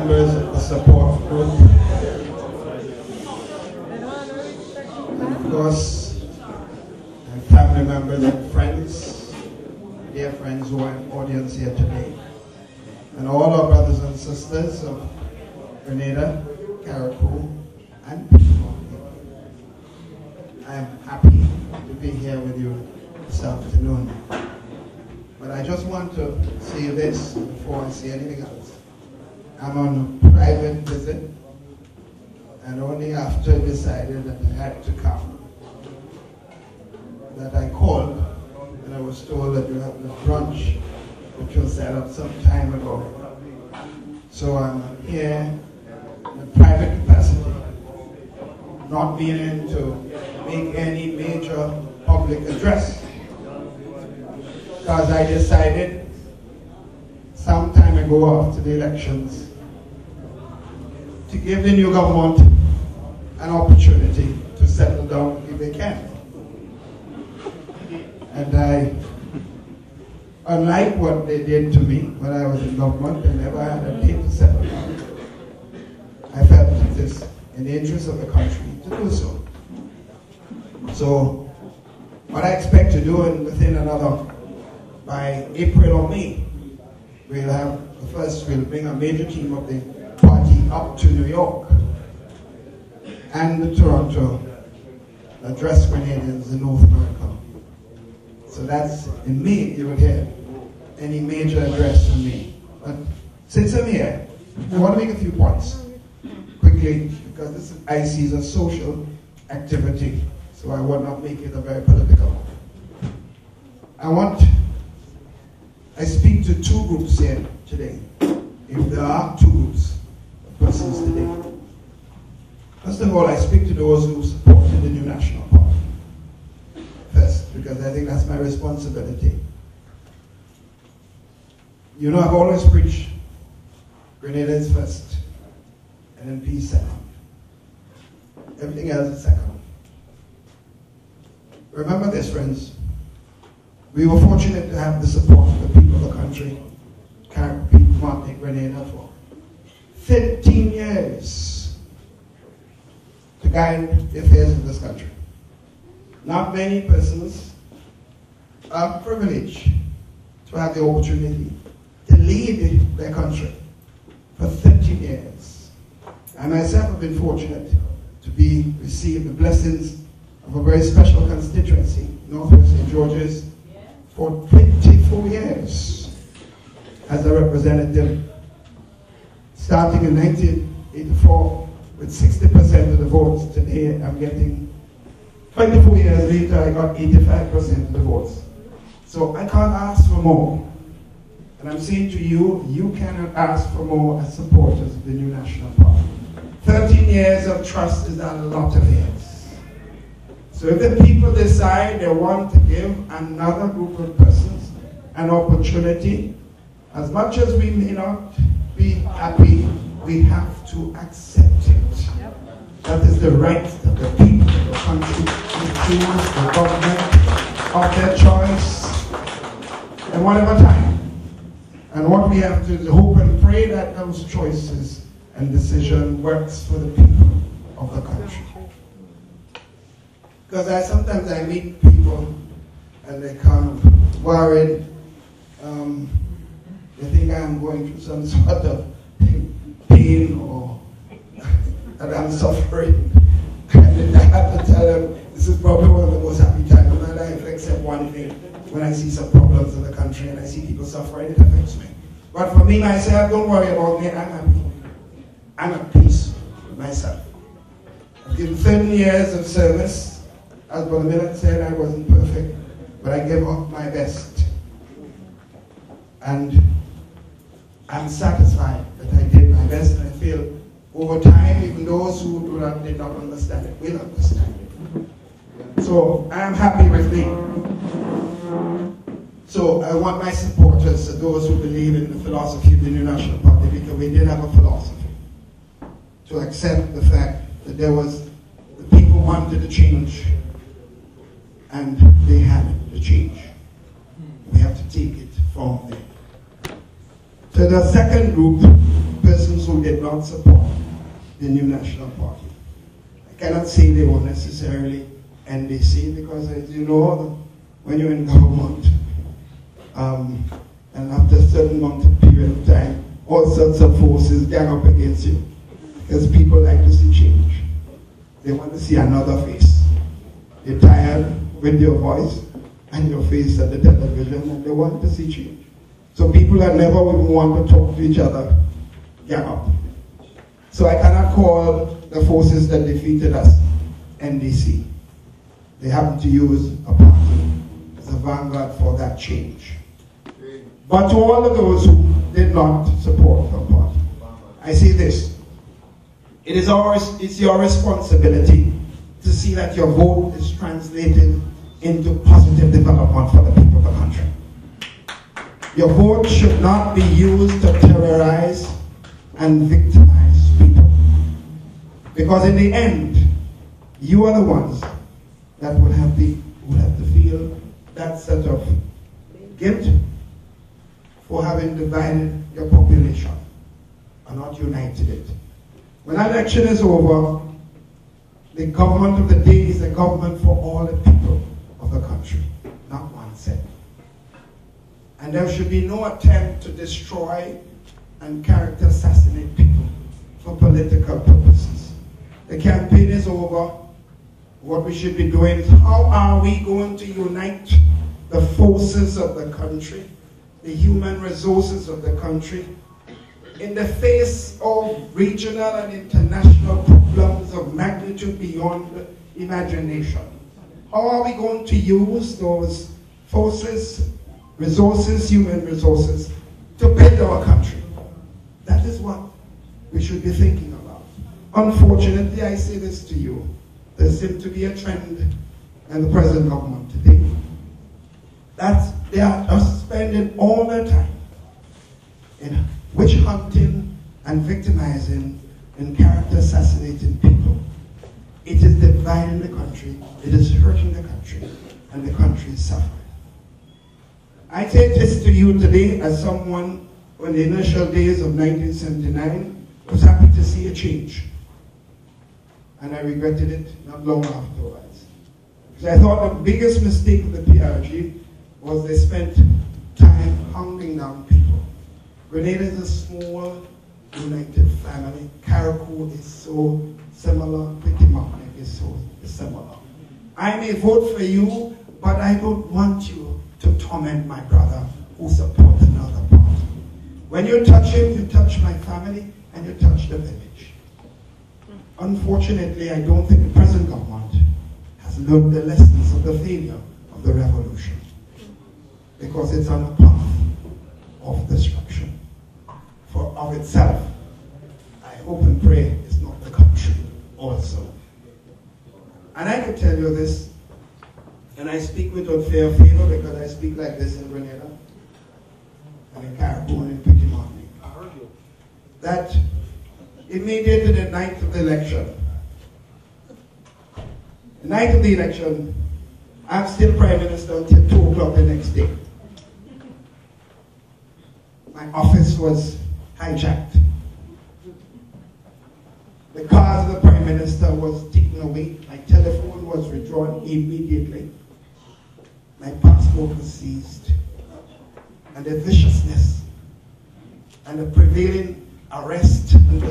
members of the support group, and of course, and family members and friends, dear friends who are in the audience here today, and all our brothers and sisters of Grenada, Carriacou, and people. I am happy to be here with you this afternoon. But I just want to say this before I say anything else. I'm on a private visit, and only after I decided that I had to come, that I called, and I was told that you have the brunch, which was set up some time ago. So I'm here in a private capacity, not being in to make any major public address, because I decided some time ago after the elections to give the new government an opportunity to settle down if they can. And I, unlike what they did to me when I was in government, they never had a day to settle down. I felt it is in the interest of the country to do so. So, what I expect to do within another, by April or May, we'll bring a major team of the party up to New York and Toronto, address Grenadians in North America. So that's in May you will hear any major address from me. But since I'm here, I want to make a few points quickly, because this I see as a social activity, so I will not make it a very political one. I speak to two groups here today, if there are two groups of persons today. First of all, I speak to those who supported the new National Party first, because I think that's my responsibility. You know, I've always preached Grenada is first, and then peace second. Everything else is second. Remember this, friends. We were fortunate to have the support of the people of the country, Carriacou, Martinique, Grenada, for 15 years to guide the affairs of this country. Not many persons are privileged to have the opportunity to lead their country for 13 years. I myself have been fortunate to receive the blessings of a very special constituency, Northwest St. George's, for 24 years as a representative, starting in 1984 with 60% of the votes. Today I'm getting, 24 years later, I got 85% of the votes. So I can't ask for more. And I'm saying to you, you cannot ask for more as supporters of the new National Party. 13 years of trust is a lot of years. So if the people decide they want to give another group of persons an opportunity, as much as we may not be happy, we have to accept it. That is the right of the people of the country to choose the government of their choice at whatever time. And what we have to hope and pray that those choices and decision works for the people of the country. Because sometimes I meet people and they're kind of worried. They think I'm going through some sort of pain or that I'm suffering. And I have to tell them this is probably one of the most happy times of my life, except one thing. When I see some problems in the country and I see people suffering, it affects me. But for me, myself, don't worry about me. I'm happy. I'm at peace with myself. I've given 13 years of service. As Brother Miller said, I wasn't perfect, but I gave up my best. And I'm satisfied that I did my best, and I feel over time, even those who did not understand it will understand it. So I'm happy with me. So I want my supporters, those who believe in the philosophy of the new National Party, because we did have a philosophy, to accept the fact that the people wanted to change, and they had to change. We have to take it from there. So the second group, persons who did not support the New National Party. I cannot say they were necessarily NDC, because as you know, when you're in government, and after a certain amount of period of time, all sorts of forces gang up against you, because people like to see change. They want to see another face. They're tired with your voice and your face at the television, and they want to see change. So people that never even want to talk to each other gang up. So I cannot call the forces that defeated us NDC. They happen to use a party as a vanguard for that change. But to all of those who did not support the party, I say this: it's your responsibility to see that your vote is translated into positive development for the people of the country. Your vote should not be used to terrorize and victimize people, because in the end, you are the ones that will have to feel that set of guilt for having divided your population and not united it. When an election is over, the government of the day is a government for all the people of the country, not one set. And there should be no attempt to destroy and character assassinate people for political purposes. The campaign is over. What we should be doing is, how are we going to unite the forces of the country, the human resources of the country, in the face of regional and international problems of magnitude beyond imagination? How are we going to use those forces, resources, human resources, to build our country? That is what we should be thinking about. Unfortunately, I say this to you, there seems to be a trend in the present government today that they are spending all their time in witch hunting and victimizing and character assassinating people. It is dividing the country, it is hurting the country, and the country is suffering. I say this to you today as someone who in the initial days of 1979 was happy to see a change. And I regretted it not long afterwards. Because I thought the biggest mistake of the PRG was they spent time hunting down people. Grenada is a small, united family. Carriacou is so similar. Petit-Martinique is so similar. I may vote for you, but I don't want you to torment my brother who supports another party. When you touch him, you touch my family, and you touch the village. Unfortunately, I don't think the present government has learned the lessons of the failure of the revolution, because it's on a path of destruction. For of itself, I hope and pray it's not the country also. And I can tell you this, and I speak with unfair favor because I speak like this in Grenada, and in Carriacou, and in Petit-Martinique. I heard you. That immediately the night of the election, I'm still Prime Minister until 2 o'clock the next day. My office was hijacked. The cars of the Prime Minister was taken away. My telephone was withdrawn immediately. My passport was seized. And the viciousness and the prevailing arrest and the